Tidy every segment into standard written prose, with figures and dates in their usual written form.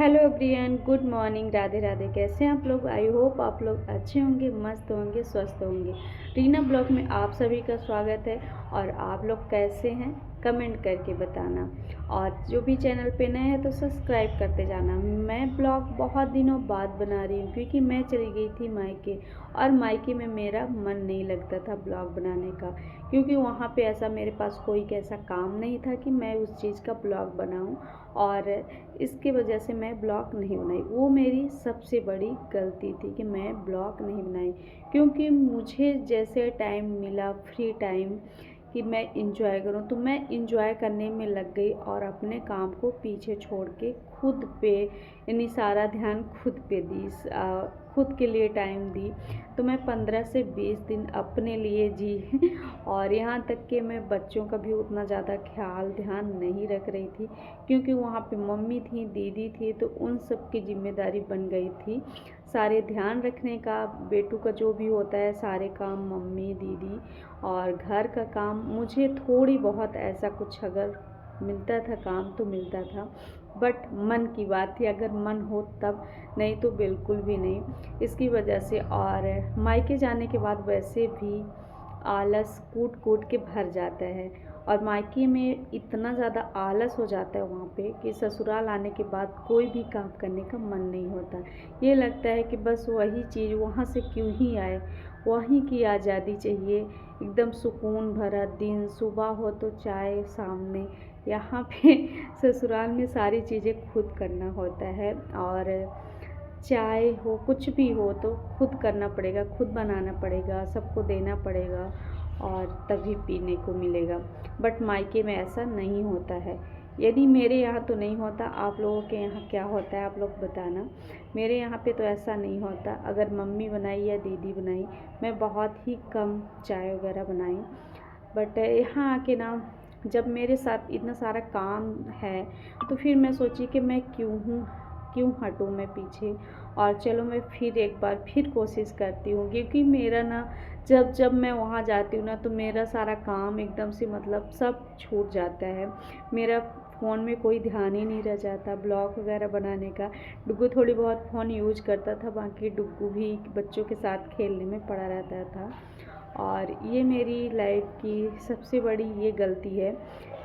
Hello everyone, good morning, Radhe Radhe. कैसे हैं आप लोग? आई होप आप लोग अच्छे होंगे, मस्त होंगे, स्वस्थ होंगे। रीना ब्लॉग में आप सभी का स्वागत है। और आप लोग कैसे हैं कमेंट करके बताना। और जो भी चैनल पे नए हैं तो सब्सक्राइब करते जाना। मैं ब्लॉग बहुत दिनों बाद बना रही हूँ क्योंकि मैं चली गई थी मायके, और मायके में मेरा मन नहीं लगता था ब्लॉग बनाने का, क्योंकि वहाँ पे ऐसा मेरे पास कोई ऐसा काम नहीं था कि मैं उस चीज़ का ब्लॉग बनाऊँ, और इसकी वजह से मैं ब्लॉग नहीं बनाई। वो मेरी सबसे बड़ी गलती थी कि मैं ब्लॉग नहीं बनाई, क्योंकि मुझे जैसे टाइम मिला फ्री टाइम कि मैं इंजॉय करूं, तो मैं इंजॉय करने में लग गई और अपने काम को पीछे छोड़ के खुद पे यानी सारा ध्यान खुद पे दी, खुद के लिए टाइम दी। तो मैं 15 से 20 दिन अपने लिए जी और यहाँ तक कि मैं बच्चों का भी उतना ज़्यादा ख्याल ध्यान नहीं रख रही थी, क्योंकि वहाँ पे मम्मी थी, दीदी थी, तो उन सब की जिम्मेदारी बन गई थी सारे ध्यान रखने का। बेटू का जो भी होता है सारे काम मम्मी, दीदी, और घर का काम मुझे थोड़ी बहुत ऐसा कुछ अगर मिलता था काम तो मिलता था, बट मन की बात थी, अगर मन हो तब, नहीं तो बिल्कुल भी नहीं। इसकी वजह से और मायके जाने के बाद वैसे भी आलस कूट कूट के भर जाता है, और मायके में इतना ज़्यादा आलस हो जाता है वहाँ पे कि ससुराल आने के बाद कोई भी काम करने का मन नहीं होता। ये लगता है कि बस वही चीज़ वहाँ से क्यों ही आए, वहीं की आज़ादी चाहिए, एकदम सुकून भरा दिन, सुबह हो तो चाय सामने। यहाँ पे ससुराल में सारी चीज़ें खुद करना होता है, और चाय हो कुछ भी हो तो खुद करना पड़ेगा, खुद बनाना पड़ेगा, सबको देना पड़ेगा, और तभी पीने को मिलेगा। बट मायके में ऐसा नहीं होता है। यदि मेरे यहाँ तो नहीं होता, आप लोगों के यहाँ क्या होता है आप लोग बताना। मेरे यहाँ पे तो ऐसा नहीं होता। अगर मम्मी बनाई या दीदी बनाई, मैं बहुत ही कम चाय वगैरह बनाई। बट यहाँ आके ना, जब मेरे साथ इतना सारा काम है, तो फिर मैं सोची कि मैं क्यों हटूँ मैं पीछे, और चलो मैं फिर एक बार फिर कोशिश करती हूँ। क्योंकि मेरा ना, जब मैं वहाँ जाती हूँ ना, तो मेरा सारा काम एकदम से मतलब सब छूट जाता है। मेरा फ़ोन में कोई ध्यान ही नहीं रह जाता ब्लॉग वगैरह बनाने का। डुग्गू थोड़ी बहुत फ़ोन यूज करता था, बाकी डुग्गू भी बच्चों के साथ खेलने में पड़ा रहता था। और ये मेरी लाइफ की सबसे बड़ी ये गलती है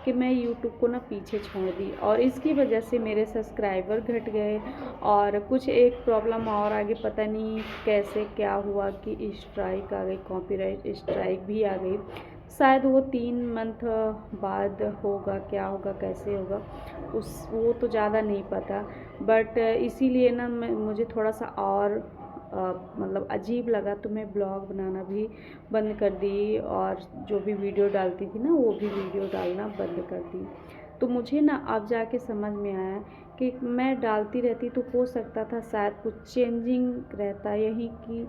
कि मैं यूट्यूब को ना पीछे छोड़ दी, और इसकी वजह से मेरे सब्सक्राइबर घट गए, और कुछ एक प्रॉब्लम और आगे पता नहीं कैसे क्या हुआ कि स्ट्राइक आ गई, कॉपीराइट स्ट्राइक भी आ गई। शायद वो 3 मंथ बाद होगा, क्या होगा, कैसे होगा, वो तो ज़्यादा नहीं पता। बट इसीलिए ना मुझे थोड़ा सा और मतलब अजीब लगा, तो मैं ब्लॉग बनाना भी बंद कर दी, और जो भी वीडियो डालती थी ना वो भी वीडियो डालना बंद कर दी। तो मुझे ना अब जाके समझ में आया कि मैं डालती रहती तो हो सकता था शायद कुछ चेंजिंग रहता, यही कि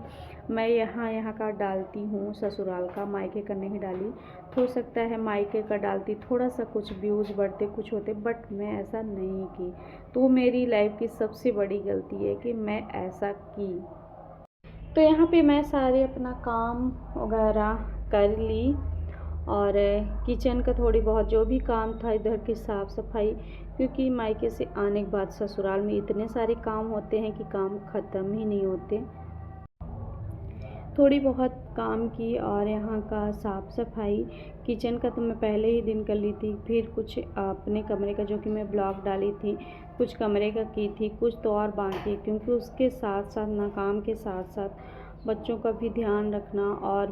मैं यहाँ का डालती हूँ, ससुराल का, मायके का नहीं डाली। तो हो सकता है मायके का डालती थोड़ा सा कुछ व्यूज़ बढ़ते, कुछ होते, बट मैं ऐसा नहीं की। तो मेरी लाइफ की सबसे बड़ी गलती है कि मैं ऐसा की। तो यहाँ पे मैं सारे अपना काम वगैरह कर ली, और किचन का थोड़ी बहुत जो भी काम था, इधर की साफ़ सफाई, क्योंकि मायके से आने के बाद ससुराल में इतने सारे काम होते हैं कि काम ख़त्म ही नहीं होते। थोड़ी बहुत काम की, और यहाँ का साफ़ सफाई किचन का तो मैं पहले ही दिन कर ली थी। फिर कुछ अपने कमरे का, जो कि मैं ब्लॉग डाली थी, कुछ कमरे का की थी, कुछ तो और बाकी, क्योंकि उसके साथ साथ ना, काम के साथ साथ बच्चों का भी ध्यान रखना। और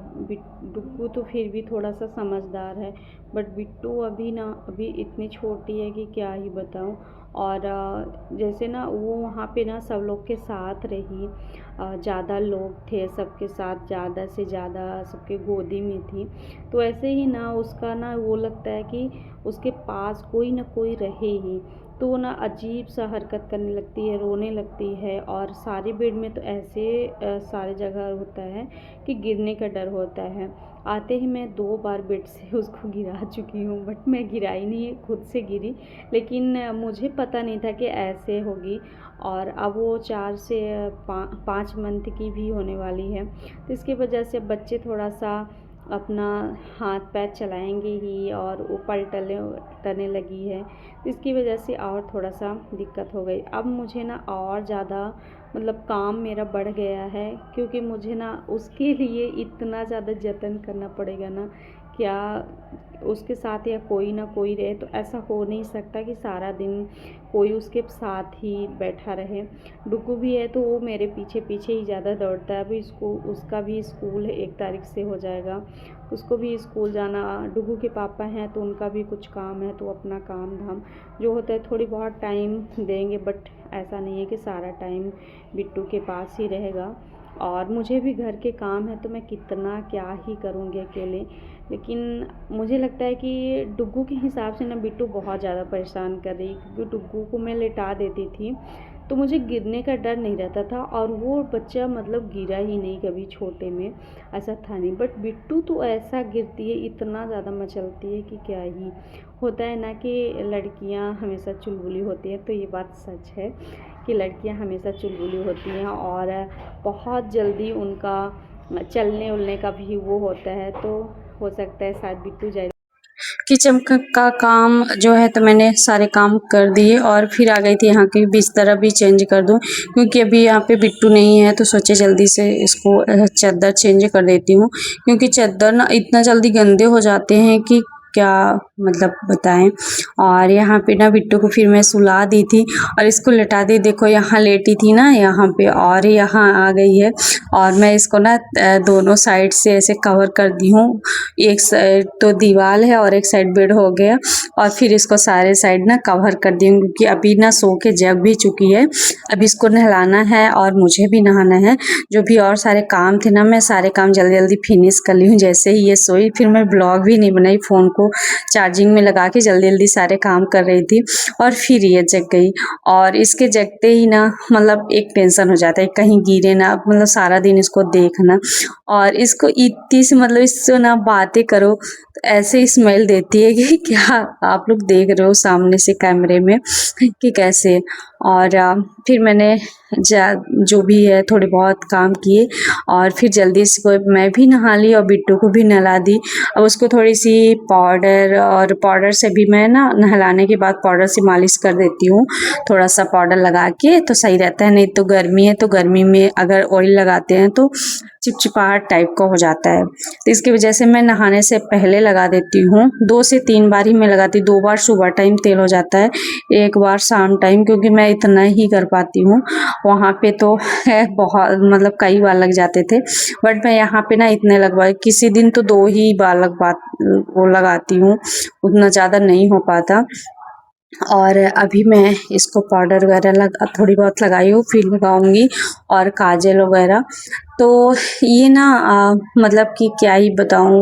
डुग्गू तो फिर भी थोड़ा सा समझदार है, बट बिट्टू अभी इतनी छोटी है कि क्या ही बताऊँ। और जैसे ना वो वहाँ पे ना सब लोग के साथ रही, ज़्यादा लोग थे, सबके साथ ज़्यादा से ज़्यादा सबके गोदी में थी, तो ऐसे ही ना उसका ना वो लगता है कि उसके पास कोई ना कोई रहे ही, तो वो ना अजीब सा हरकत करने लगती है, रोने लगती है। और सारे बेड में तो ऐसे सारे जगह होता है कि गिरने का डर होता है। आते ही मैं 2 बार बेड से उसको गिरा चुकी हूँ, बट मैं गिराई नहीं, खुद से गिरी, लेकिन मुझे पता नहीं था कि ऐसे होगी। और अब वो 4 से 5 मंथ की भी होने वाली है, तो इसकी वजह से बच्चे थोड़ा सा अपना हाथ पैर चलाएंगे ही और वो पलटने लगी है। इसकी वजह से और थोड़ा सा दिक्कत हो गई। अब मुझे ना और ज़्यादा मतलब काम मेरा बढ़ गया है, क्योंकि मुझे ना उसके लिए इतना ज़्यादा जतन करना पड़ेगा ना, क्या उसके साथ या कोई ना कोई रहे। तो ऐसा हो नहीं सकता कि सारा दिन कोई उसके साथ ही बैठा रहे। डुग्गू भी है तो वो मेरे पीछे पीछे ही ज़्यादा दौड़ता है। अभी उसका भी स्कूल 1 तारीख से हो जाएगा, उसको भी स्कूल जाना। डुग्गू के पापा हैं तो उनका भी कुछ काम है, तो अपना काम धाम जो होता है थोड़ी बहुत टाइम देंगे, बट ऐसा नहीं है कि सारा टाइम बिट्टू के पास ही रहेगा। और मुझे भी घर के काम है तो मैं कितना क्या ही करूँगी अकेले। लेकिन मुझे लगता है कि डुग्गू के हिसाब से ना बिट्टू बहुत ज़्यादा परेशान कर रही है, क्योंकि डुग्गू को मैं लेटा देती थी तो मुझे गिरने का डर नहीं रहता था, और वो बच्चा मतलब गिरा ही नहीं कभी छोटे में, ऐसा था नहीं। बट बिट्टू तो ऐसा गिरती है, इतना ज़्यादा मचलती है कि क्या ही। होता है ना कि लड़कियां हमेशा चुलबुली होती हैं, तो ये बात सच है कि लड़कियां हमेशा चुलबुली होती हैं और बहुत जल्दी उनका चलने उलने का भी वो होता है। तो हो सकता है शायद बिट्टू जाए। किचन का काम जो है तो मैंने सारे काम कर दिए और फिर आ गई थी यहाँ की बिस्तर भी चेंज कर दूँ, क्योंकि अभी यहाँ पे बिट्टू नहीं है तो सोचे जल्दी से इसको चादर चेंज कर देती हूँ, क्योंकि चादर ना इतना जल्दी गंदे हो जाते हैं कि क्या मतलब बताएं। और यहाँ पे ना बिट्टू को फिर मैं सुला दी थी और इसको लेटा दी। देखो यहाँ लेटी थी ना यहाँ पे, और यहाँ आ गई है। और मैं इसको ना दोनों साइड से ऐसे कवर कर दी हूँ। एक साइड तो दीवार है और एक साइड बेड हो गया, और फिर इसको सारे साइड ना कवर कर दी हूँ, क्योंकि अभी ना सो के जग भी चुकी है। अभी इसको नहलाना है और मुझे भी नहाना है। जो भी और सारे काम थे ना, मैं सारे काम जल्दी जल्दी फिनिश कर ली हूँ। जैसे ही ये सोई फिर मैं ब्लॉग भी नहीं बनाई, फ़ोन को चार्जिंग में लगा के जल्दी जल्दी सारे काम कर रही थी, और फिर ये जग गई। और इसके जगते ही ना मतलब एक टेंशन हो जाता है, कहीं गिरे ना, मतलब सारा दिन इसको देखना। और इसको इतनी सी मतलब इससे ना बातें करो तो ऐसे स्मेल देती है कि क्या आप लोग देख रहे हो सामने से कैमरे में कि कैसे। और फिर मैंने जो भी है थोड़े बहुत काम किए और फिर जल्दी से मैं भी नहा ली और बिट्टू को भी नहला दी। अब उसको थोड़ी सी पाउडर, और पाउडर से भी मैं ना नहलाने के बाद पाउडर से मालिश कर देती हूँ, थोड़ा सा पाउडर लगा के तो सही रहता है। नहीं तो गर्मी है तो गर्मी में अगर ऑयल लगाते हैं तो चिपचिपाहट टाइप का हो जाता है, तो इसकी वजह से मैं नहाने से पहले लगा देती हूँ। 2 से 3 बार ही मैं लगाती हूँ। 2 बार सुबह टाइम तेल हो जाता है, 1 बार शाम टाइम, क्योंकि मैं इतना ही कर पाती हूँ। वहाँ पे तो है बहुत मतलब कई बार लग जाते थे, बट मैं यहाँ पे ना इतने लगवाए, किसी दिन तो 2 ही बार वो लगाती हूँ, उतना ज़्यादा नहीं हो पाता। और अभी मैं इसको पाउडर वगैरह थोड़ी बहुत लगाई हूँ, फिर लगाऊंगी और काजल वगैरह। तो ये ना मतलब कि क्या ही बताऊँ,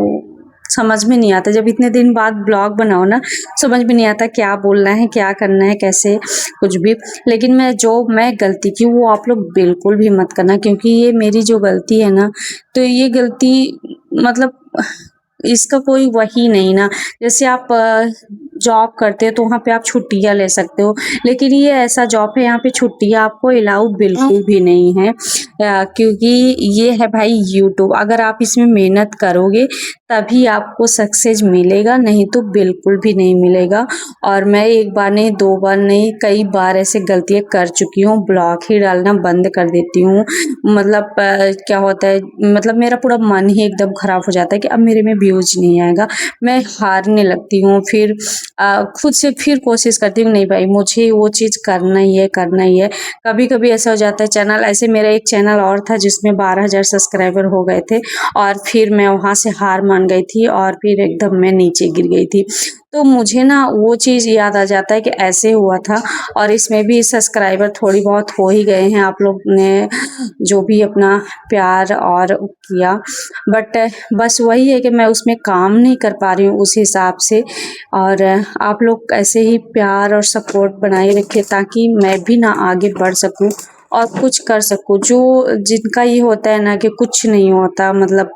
समझ में नहीं आता। जब इतने दिन बाद ब्लॉग बनाओ ना, समझ में नहीं आता क्या बोलना है, क्या करना है, कैसे कुछ भी। लेकिन मैं गलती की वो आप लोग बिल्कुल भी मत करना, क्योंकि ये मेरी जो गलती है ना, तो ये गलती मतलब इसका कोई वही नहीं ना। जैसे आप जॉब करते हो तो वहाँ पे आप छुट्टियाँ ले सकते हो, लेकिन ये ऐसा जॉब है यहाँ पे छुट्टियाँ आपको अलाउ बिल्कुल भी नहीं है, क्योंकि ये है भाई यूट्यूब। अगर आप इसमें मेहनत करोगे तभी आपको सक्सेस मिलेगा, नहीं तो बिल्कुल भी नहीं मिलेगा। और मैं 1 बार नहीं 2 बार नहीं कई बार ऐसे गलतियाँ कर चुकी हूँ, ब्लॉग ही डालना बंद कर देती हूँ। मतलब क्या होता है, मतलब मेरा पूरा मन ही एकदम ख़राब हो जाता है कि अब मेरे में व्यूज़ नहीं आएगा, मैं हारने लगती हूँ। फिर खुद से फिर कोशिश करती हूँ, नहीं भाई मुझे वो चीज़ करना ही है, करना ही है। कभी कभी ऐसा हो जाता है, चैनल ऐसे मेरा एक चैनल और था जिसमें 12,000 सब्सक्राइबर हो गए थे, और फिर मैं वहाँ से हार मान गई थी और फिर एकदम मैं नीचे गिर गई थी। तो मुझे ना वो चीज़ याद आ जाता है कि ऐसे हुआ था। और इसमें भी सब्सक्राइबर थोड़ी बहुत हो ही गए हैं, आप लोग ने जो भी अपना प्यार और किया, बट बस वही है कि मैं उसमें काम नहीं कर पा रही हूँ उस हिसाब से। और आप लोग ऐसे ही प्यार और सपोर्ट बनाए रखें, ताकि मैं भी ना आगे बढ़ सकूँ और कुछ कर सकूँ। जो जिनका ये होता है ना कि कुछ नहीं होता, मतलब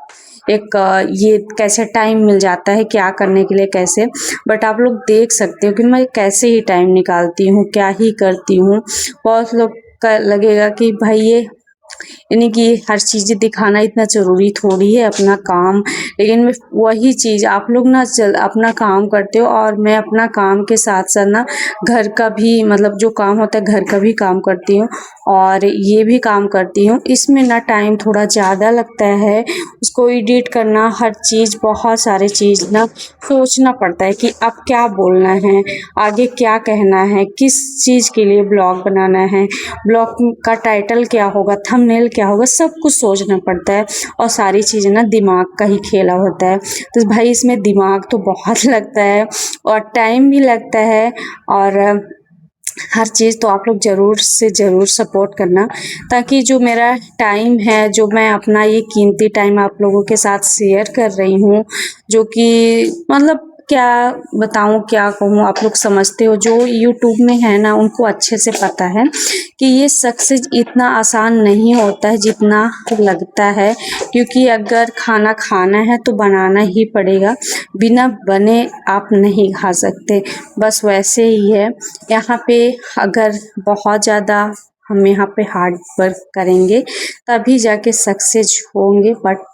एक ये कैसे टाइम मिल जाता है क्या करने के लिए कैसे, बट आप लोग देख सकते हो कि मैं कैसे ही टाइम निकालती हूँ, क्या ही करती हूँ। बहुत लोग का लगेगा कि भाई ये यानी कि हर चीज़ दिखाना इतना ज़रूरी थोड़ी है, अपना काम। लेकिन मैं वही चीज़ आप लोग ना अपना काम करते हो और मैं अपना काम के साथ साथ ना घर का भी मतलब जो काम होता है घर का भी काम करती हूँ और ये भी काम करती हूँ। इसमें ना टाइम थोड़ा ज़्यादा लगता है, उसको एडिट करना, हर चीज़ बहुत सारे चीज़ ना सोचना पड़ता है कि अब क्या बोलना है, आगे क्या कहना है, किस चीज़ के लिए ब्लॉग बनाना है, ब्लॉग का टाइटल क्या होगा, थंबनेल क्या होगा, सब कुछ सोचना पड़ता है और सारी चीज़ें ना दिमाग का ही खेला होता है। तो भाई इसमें दिमाग तो बहुत लगता है और टाइम भी लगता है और हर चीज़ तो आप लोग ज़रूर से ज़रूर सपोर्ट करना, ताकि जो मेरा टाइम है, जो मैं अपना ये कीमती टाइम आप लोगों के साथ शेयर कर रही हूँ, जो कि मतलब क्या बताऊँ, क्या कहूँ, आप लोग समझते हो। जो यूट्यूब में है ना उनको अच्छे से पता है कि ये सक्सेस इतना आसान नहीं होता है जितना लगता है, क्योंकि अगर खाना खाना है तो बनाना ही पड़ेगा, बिना बने आप नहीं खा सकते। बस वैसे ही है यहाँ पे, अगर बहुत ज़्यादा हम यहाँ पे हार्ड वर्क करेंगे तभी जाके सक्सेस होंगे, बट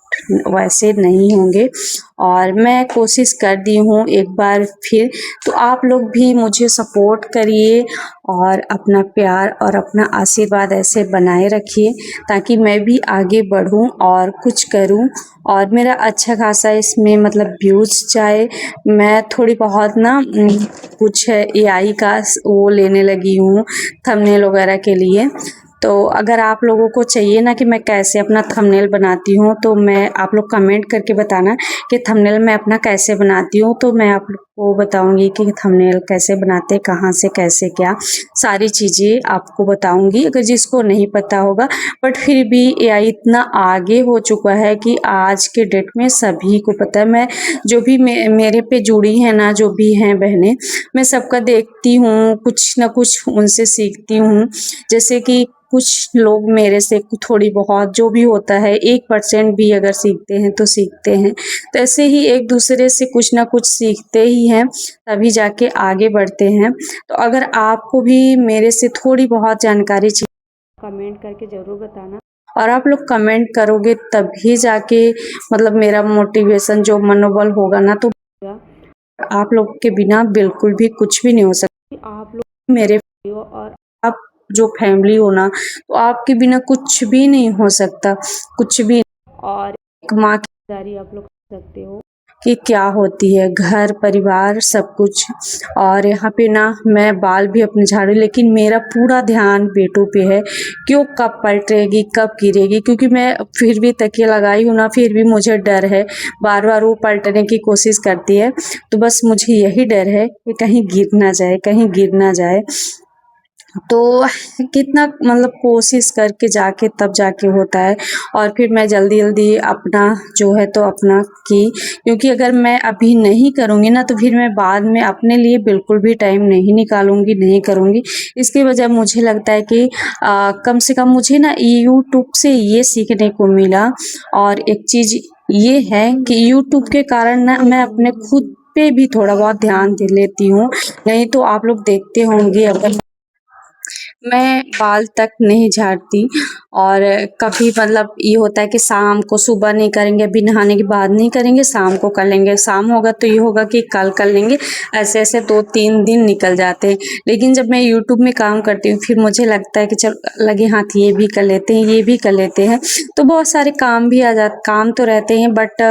वैसे नहीं होंगे। और मैं कोशिश कर दी हूँ एक बार फिर, तो आप लोग भी मुझे सपोर्ट करिए और अपना प्यार और अपना आशीर्वाद ऐसे बनाए रखिए ताकि मैं भी आगे बढ़ूँ और कुछ करूँ और मेरा अच्छा खासा इसमें मतलब व्यूज़ जाए। मैं थोड़ी बहुत ना कुछ एआई का वो लेने लगी हूँ थंबनेल वगैरह के लिए। तो अगर आप लोगों को चाहिए ना कि मैं कैसे अपना थंबनेल बनाती हूँ तो मैं आप लोग कमेंट करके बताना कि थंबनेल मैं अपना कैसे बनाती हूँ, तो मैं आप लोग को बताऊँगी कि थंबनेल कैसे बनाते, कहाँ से कैसे क्या, सारी चीज़ें आपको बताऊँगी अगर जिसको नहीं पता होगा। बट फिर भी एआई इतना आगे हो चुका है कि आज के डेट में सभी को पता है। मैं जो भी मेरे पे जुड़ी हैं ना, जो भी हैं बहनें, मैं सबका देखती हूँ, कुछ ना कुछ उनसे सीखती हूँ। जैसे कि कुछ लोग मेरे से थोड़ी बहुत जो भी होता है 1% भी अगर सीखते हैं तो सीखते हैं, तो ऐसे ही एक दूसरे से कुछ ना कुछ सीखते ही हैं तभी जाके आगे बढ़ते हैं। तो अगर आपको भी मेरे से थोड़ी बहुत जानकारी चाहिए कमेंट करके ज़रूर बताना। और आप लोग कमेंट करोगे तभी जाके मतलब मेरा मोटिवेशन जो मनोबल होगा ना, तो आप लोग के बिना बिल्कुल भी कुछ भी नहीं हो सकता। आप लोग मेरे और आप जो फैमिली हो ना, तो आपके बिना कुछ भी नहीं हो सकता, कुछ भी। और एक माँ की जिम्मेदारी आप लोग कर सकते हो कि क्या होती है, घर परिवार सब कुछ। और यहाँ पे ना मैं बाल भी अपने झाड़ू, लेकिन मेरा पूरा ध्यान बेटों पे है, क्यों कब पलटेगी कब गिरेगी, क्योंकि मैं फिर भी तकिया लगाई हूँ ना, फिर भी मुझे डर है, बार बार वो पलटने की कोशिश करती है। तो बस मुझे यही डर है कि कहीं गिर ना जाए, कहीं गिर ना जाए। तो कितना मतलब कोशिश करके जाके तब जाके होता है। और फिर मैं जल्दी जल्दी अपना जो है तो अपना की, क्योंकि अगर मैं अभी नहीं करूँगी ना तो फिर मैं बाद में अपने लिए बिल्कुल भी टाइम नहीं निकालूँगी, नहीं करूँगी। इसकी वजह मुझे लगता है कि कम से कम मुझे ना यूट्यूब से ये सीखने को मिला। और एक चीज़ ये है कि यूट्यूब के कारण ना मैं अपने खुद पे भी थोड़ा बहुत ध्यान दे लेती हूँ। नहीं तो आप लोग देखते होंगे अगर मैं बाल तक नहीं झाड़ती, और कभी मतलब ये होता है कि शाम को, सुबह नहीं करेंगे, अभी नहाने के बाद नहीं करेंगे, शाम को कर लेंगे, शाम होगा तो ये होगा कि कल कर लेंगे, ऐसे ऐसे 2-3 दिन निकल जाते हैं। लेकिन जब मैं यूट्यूब में काम करती हूँ फिर मुझे लगता है कि चल लगे हाथ ये भी कर लेते हैं, ये भी कर लेते हैं, तो बहुत सारे काम भी आ जाते, काम तो रहते हैं बट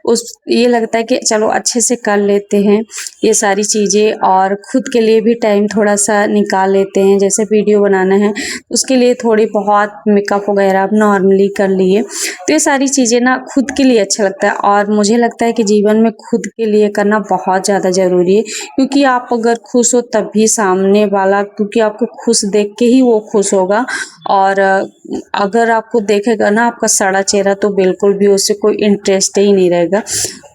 उस ये लगता है कि चलो अच्छे से कर लेते हैं ये सारी चीज़ें, और खुद के लिए भी टाइम थोड़ा सा निकाल लेते हैं। जैसे वीडियो बनाना है उसके लिए थोड़ी बहुत मेकअप वगैरह नॉर्मली कर लिए, तो ये सारी चीज़ें ना खुद के लिए अच्छा लगता है। और मुझे लगता है कि जीवन में खुद के लिए करना बहुत ज़्यादा ज़रूरी है, क्योंकि आप अगर खुश हो तभी सामने वाला, क्योंकि आपको खुश देख के ही वो खुश होगा। और अगर आपको देखेगा ना आपका सड़ा चेहरा तो बिल्कुल भी उससे कोई इंटरेस्ट ही नहीं रहेगा।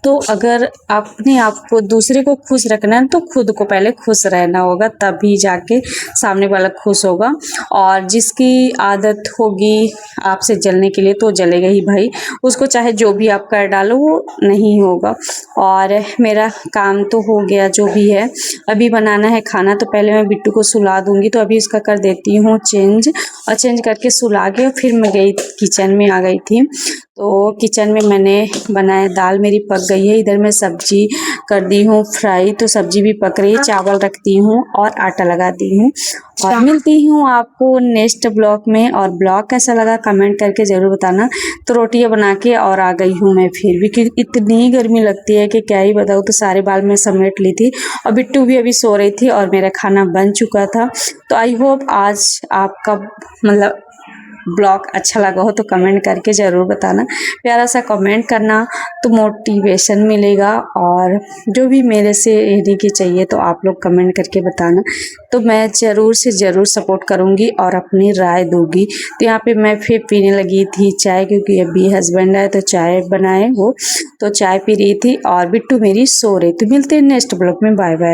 तो अगर अपने आप को दूसरे को खुश रखना है तो खुद को पहले खुश रहना होगा, तभी जाके सामने वाला खुश होगा। और जिसकी आदत होगी आपसे जलने के लिए तो जलेगा ही भाई, उसको चाहे जो भी आप कर डालो वो नहीं होगा। और मेरा काम तो हो गया जो भी है, अभी बनाना है खाना। तो पहले मैं बिट्टू को सुला दूंगी, तो अभी इसका कर देती हूँ चेंज, और चेंज करके सुला के फिर मैं गई किचन में आ गई थी। तो किचन में मैंने बनाया, दाल मेरी पक गई है, इधर मैं सब्जी कर दी हूँ फ्राई, तो सब्जी भी पक रही है, चावल रखती हूँ और आटा लगाती हूँ। और मिलती हूँ आपको नेक्स्ट ब्लॉग में। और ब्लॉग कैसा लगा कमेंट करके ज़रूर बताना। तो रोटियाँ बना के और आ गई हूँ मैं फिर भी, क्योंकि इतनी गर्मी लगती है कि क्या ही बताऊँ। तो सारे बाल मैं समेट ली थी और बिट्टू भी अभी सो रही थी और मेरा खाना बन चुका था। तो आई होप आज आपका मतलब ब्लॉग अच्छा लगा हो तो कमेंट करके ज़रूर बताना। प्यारा सा कमेंट करना तो मोटिवेशन मिलेगा, और जो भी मेरे से यदि के चाहिए तो आप लोग कमेंट करके बताना, तो मैं ज़रूर से ज़रूर सपोर्ट करूँगी और अपनी राय दूँगी। तो यहाँ पे मैं फिर पीने लगी थी चाय, क्योंकि अभी हस्बैंड आए तो चाय बनाए वो, तो चाय पी रही थी और बिट्टू मेरी सो रही। तो मिलते हैं नेक्स्ट ब्लॉग में, बाय बाय।